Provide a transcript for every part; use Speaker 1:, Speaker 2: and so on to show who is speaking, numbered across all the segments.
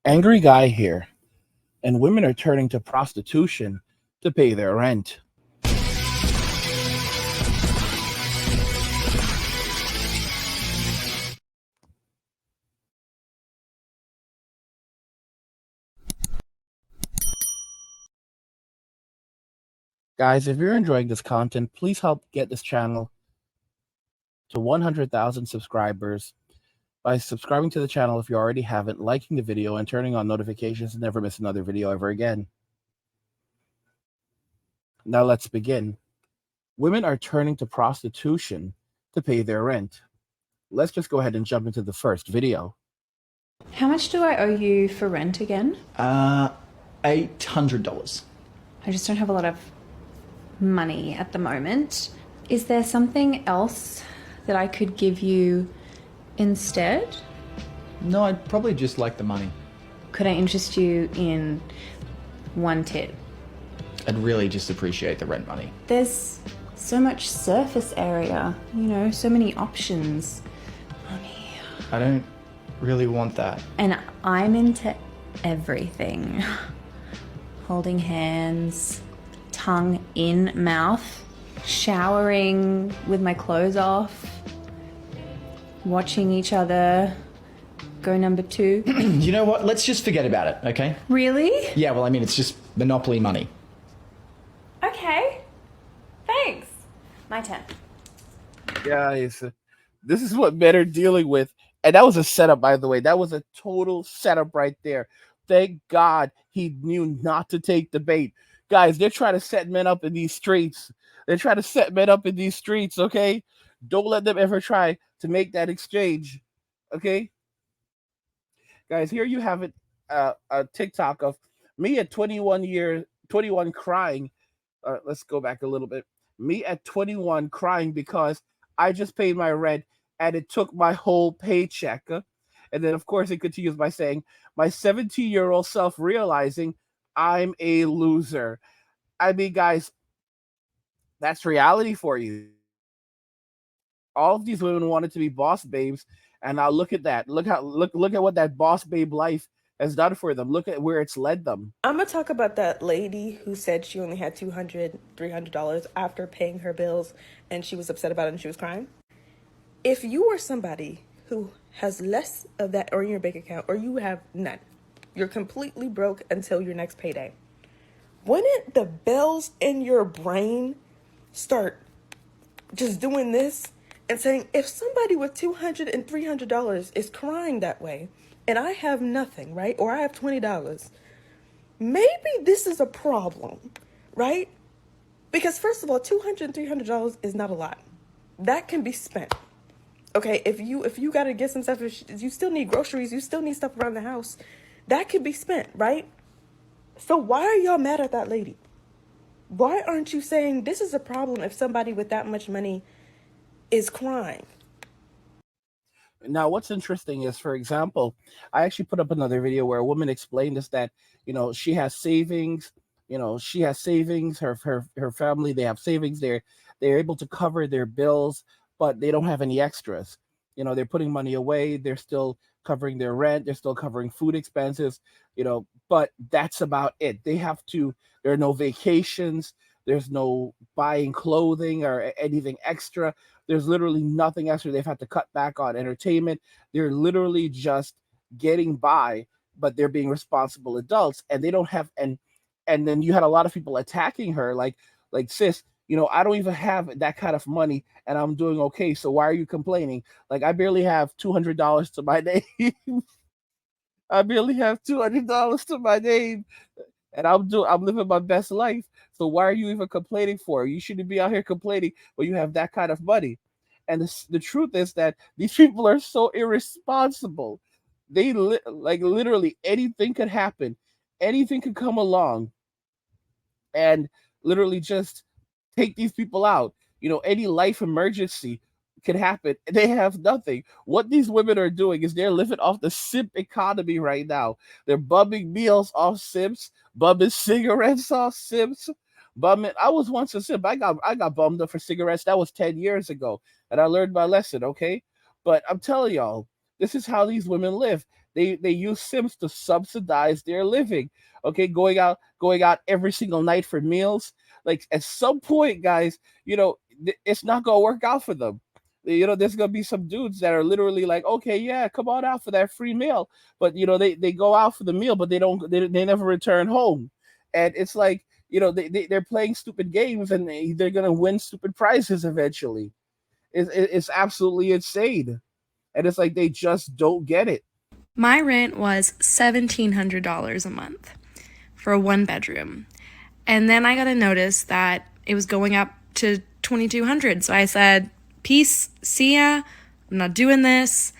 Speaker 1: Angry guy here, and women are turning to prostitution to pay their rent. Guys, if you're enjoying this content, please help get this channel to 100,000 subscribers by subscribing to the channel if you already haven't, liking the video, and turning on notifications to never miss another video ever again. Now let's begin. Women are turning to prostitution to pay their rent. Let's just go ahead and jump into the first video.
Speaker 2: How much do I owe you for rent again?
Speaker 3: $800.
Speaker 2: I just don't have a lot of money at the moment. Is there something else that I could give you instead?
Speaker 3: No, I'd probably just like the money.
Speaker 2: Could I interest you in one tit?
Speaker 3: I'd really just appreciate the rent money.
Speaker 2: There's so much surface area, you know, so many options. Money.
Speaker 3: I don't really want that.
Speaker 2: And I'm into everything. Holding hands, tongue in mouth, showering with my clothes off, watching each other go number 2.
Speaker 3: You know what? Let's just forget about it, okay?
Speaker 2: Really?
Speaker 3: Yeah, well, I mean, it's just monopoly money.
Speaker 2: Okay. Thanks. My turn.
Speaker 1: Guys, this is what men are dealing with. And that was a setup, by the way. That was a total setup right there. Thank God he knew not to take the bait. Guys, they're trying to set men up in these streets. They're trying to set men up in these streets, okay? Don't let them ever try to make that exchange, okay? Guys, here you have it, a TikTok of me at 21 crying. Let's go back a little bit. Me at 21 crying because I just paid my rent and it took my whole paycheck. And then, of course, it continues by saying, my 17-year-old self realizing I'm a loser. I mean, guys, that's reality for you. All of these women wanted to be boss babes, and now look at that. Look at what that boss babe life has done for them. Look at where it's led them.
Speaker 4: I'm gonna talk about that lady who said she only had $200, $300 after paying her bills, and she was upset about it and she was crying. If you are somebody who has less of that or in your bank account, or you have none, you're completely broke until your next payday, wouldn't the bells in your brain start just doing this and saying, if somebody with $200 and $300 is crying that way and I have nothing, right? Or I have $20, maybe this is a problem, right? Because first of all, $200 and $300 is not a lot. That can be spent. Okay, if you got to get some stuff, if you still need groceries, you still need stuff around the house, that could be spent, right? So why are y'all mad at that lady? Why aren't you saying this is a problem if somebody with that much money is crying?
Speaker 1: Now, what's interesting is, for example, I actually put up another video where a woman explained this, that, she has savings, her family, they have savings, they're able to cover their bills, but they don't have any extras. They're putting money away, they're still covering their rent, they're still covering food expenses, but that's about it. There are no vacations, there's no buying clothing or anything extra. There's literally nothing extra. They've had to cut back on entertainment. They're literally just getting by, but they're being responsible adults, and they don't have. And then you had a lot of people attacking her, like sis, I don't even have that kind of money, and I'm doing okay. So why are you complaining? Like, I barely have $200 to my name. I barely have $200 to my name, and I'm living my best life. So why are you even complaining for? You shouldn't be out here complaining when you have that kind of money. And the truth is that these people are so irresponsible. They literally anything could happen, anything could come along, and literally just take these people out. Any life emergency could happen. They have nothing. What these women are doing is they're living off the simp economy right now. They're bumming meals off simps, bumming cigarettes off simps, bumming. I was once a simp. I got bummed up for cigarettes. That was 10 years ago, and I learned my lesson. Okay, but I'm telling y'all, this is how these women live. They use Sims to subsidize their living. Okay, going out every single night for meals. Like at some point, guys, it's not gonna work out for them. There's gonna be some dudes that are literally like, okay, yeah, come on out for that free meal. But they go out for the meal, but they never return home. And it's like, they're playing stupid games and they're gonna win stupid prizes eventually. It's absolutely insane. And it's like they just don't get it.
Speaker 5: My rent was $1,700 a month for a 1-bedroom. And then I got a notice that it was going up to $2,200. So I said, peace, see ya, I'm not doing this.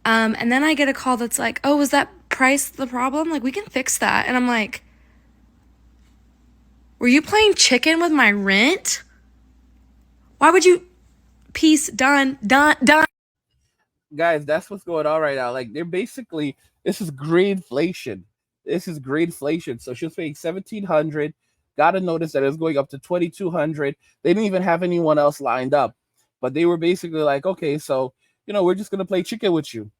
Speaker 5: And then I get a call that's like, oh, was that price the problem? Like, we can fix that. And I'm like, were you playing chicken with my rent? Why would you? Peace, done.
Speaker 1: Guys, that's what's going on right now. Like they're basically, this is greedflation. This is greedflation. So she was paying 1,700, got a notice that it was going up to 2,200. They didn't even have anyone else lined up, but they were basically like, okay, so we're just gonna play chicken with you.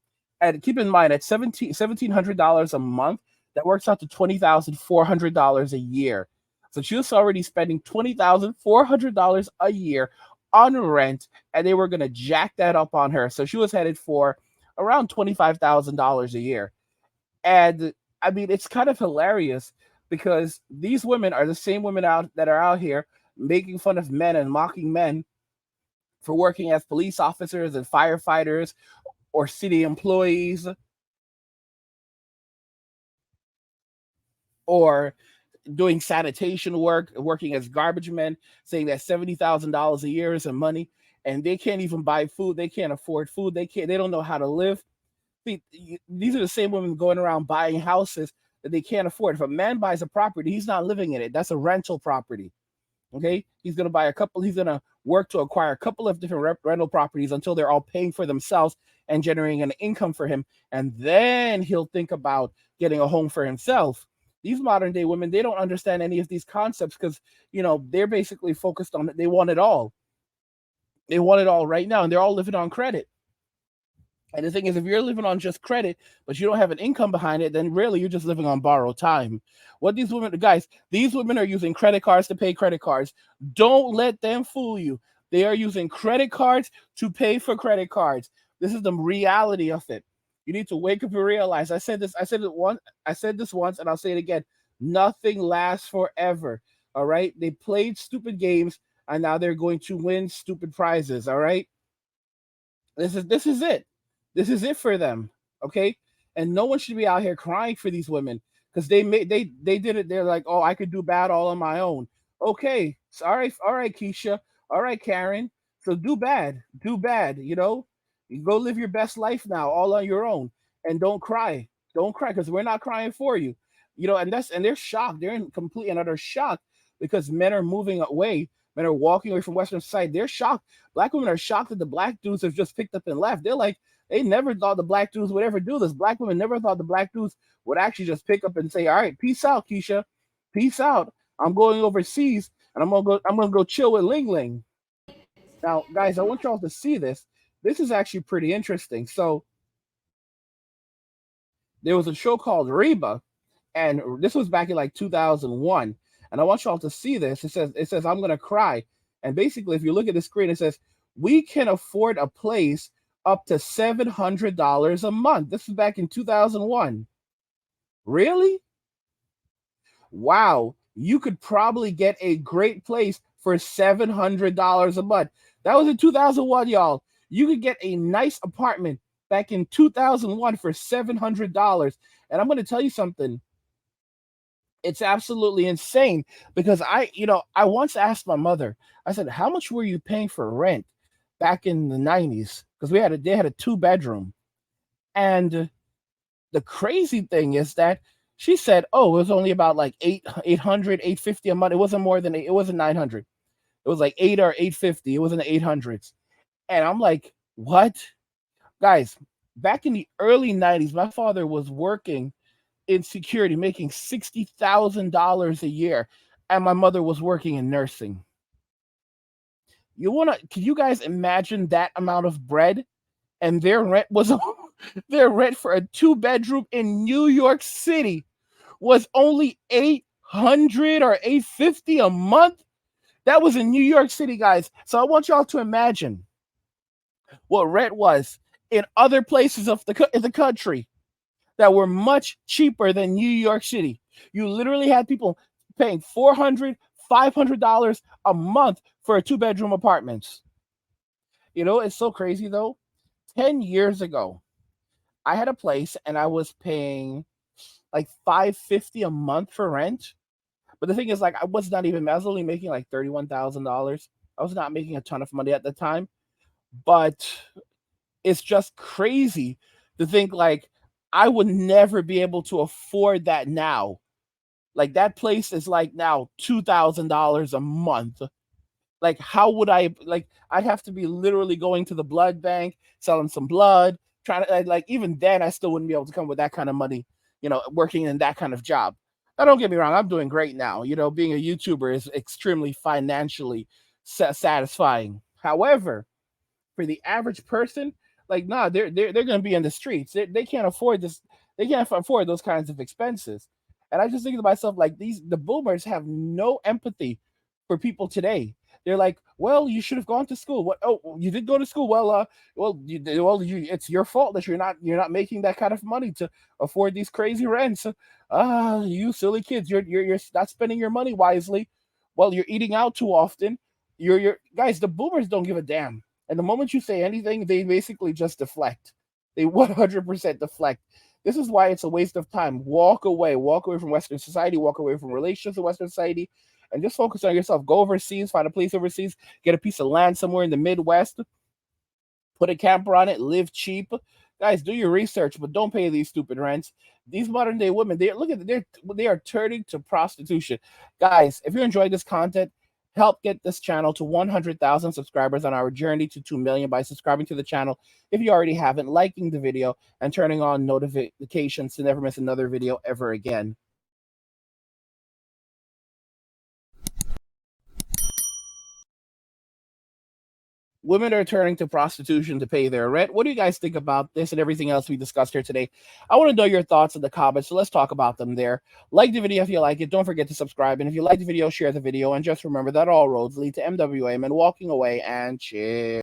Speaker 1: And keep in mind, at $1,700 a month, that works out to $20,400 a year. So she was already spending $20,400 a year on rent, and they were going to jack that up on her. So she was headed for around $25,000 a year. And I mean, it's kind of hilarious because these women are the same women that are out here making fun of men and mocking men for working as police officers and firefighters or city employees or doing sanitation work, working as garbage men, saying that $70,000 a year is money, and they can't even buy food. They can't afford food. They don't know how to live. See, these are the same women going around buying houses that they can't afford. If a man buys a property, he's not living in it. That's a rental property. Okay, he's gonna buy he's gonna work to acquire a couple of different rental properties until they're all paying for themselves and generating an income for him, and then he'll think about getting a home for himself. These modern day women, they don't understand any of these concepts because they're basically focused on it. They want it all. They want it all right now, and they're all living on credit. And the thing is, if you're living on just credit, but you don't have an income behind it, then really you're just living on borrowed time. What these women are using credit cards to pay credit cards. Don't let them fool you. They are using credit cards to pay for credit cards. This is the reality of it. You need to wake up and realize. I said this once, and I'll say it again. Nothing lasts forever. All right. They played stupid games, and now they're going to win stupid prizes. All right. This is it. This is it for them. Okay. And no one should be out here crying for these women because they did it. They're like, oh, I could do bad all on my own. Okay. So, all right, Keisha. All right, Karen. So do bad. You go live your best life now, all on your own, and don't cry. Don't cry because we're not crying for you. And they're shocked. They're in complete and utter shock because men are moving away. Men are walking away from Western society. They're shocked. Black women are shocked that the black dudes have just picked up and left. They're like, they never thought the black dudes would ever do this. Black women never thought the black dudes would actually just pick up and say, all right, peace out, Keisha. Peace out. I'm going overseas and I'm gonna go chill with Ling Ling. Now, guys, I want y'all to see this. This is actually pretty interesting. So there was a show called Reba, and this was back in like 2001. And I want y'all to see this. It says I'm gonna cry. And basically, if you look at the screen, it says we can afford a place up to $700 a month. This is back in 2001. Really? Wow. You could probably get a great place for $700 a month. That was in 2001, y'all. You could get a nice apartment back in 2001 for $700. And I'm going to tell you something. It's absolutely insane because I once asked my mother, I said, how much were you paying for rent back in the 90s? Because they had a 2-bedroom. And the crazy thing is that she said, oh, it was only about like 800, 850 a month. It wasn't more than it wasn't 900. It was like 8 or 850. It was in the 800s. And I'm like, what? Guys, back in the early 90s, my father was working in security, making $60,000 a year. And my mother was working in nursing. Can you guys imagine that amount of bread? And their rent was their rent for a 2-bedroom in New York City was only $800 or $850 a month. That was in New York City, guys. So I want y'all to imagine what rent was in other places of the country that were much cheaper than New York City. You literally had people paying $400, $500 a month for a 2-bedroom apartments. You know, it's so crazy though. 10 years ago, I had a place and I was paying like $550 a month for rent. But the thing is, like, I was only making like $31,000. I was not making a ton of money at the time. But it's just crazy to think like I would never be able to afford that now. Like that place is like now $2,000 a month. Like how would I'd have to be literally going to the blood bank, selling some blood, trying to like even then I still wouldn't be able to come with that kind of money, working in that kind of job. Now don't get me wrong, I'm doing great now. Being a YouTuber is extremely financially satisfying. However, for the average person, like they're going to be in the streets. They can't afford this. They can't afford those kinds of expenses. And I just think to myself, like the boomers have no empathy for people today. They're like, well, you should have gone to school. What? Oh, you did go to school. It's your fault that you're not making that kind of money to afford these crazy rents. You silly kids, you're not spending your money wisely. Well, you're eating out too often. You're guys. The boomers don't give a damn. And the moment you say anything, they basically just deflect. They 100% deflect. This is why it's a waste of time. Walk away from Western society, walk away from relationships with Western society, and just focus on yourself. Go overseas, find a place overseas, get a piece of land somewhere in the Midwest, put a camper on it, live cheap. Guys, do your research, but don't pay these stupid rents. These modern day women, they are turning to prostitution. Guys, if you're enjoying this content, help get this channel to 100,000 subscribers on our journey to 2 million by subscribing to the channel if you already haven't, liking the video, and turning on notifications to never miss another video ever again. Women are turning to prostitution to pay their rent. What do you guys think about this and everything else we discussed here today? I want to know your thoughts in the comments, so let's talk about them there. Like the video if you like it. Don't forget to subscribe. And if you like the video, share the video. And just remember that all roads lead to MWA and walking away and cheers.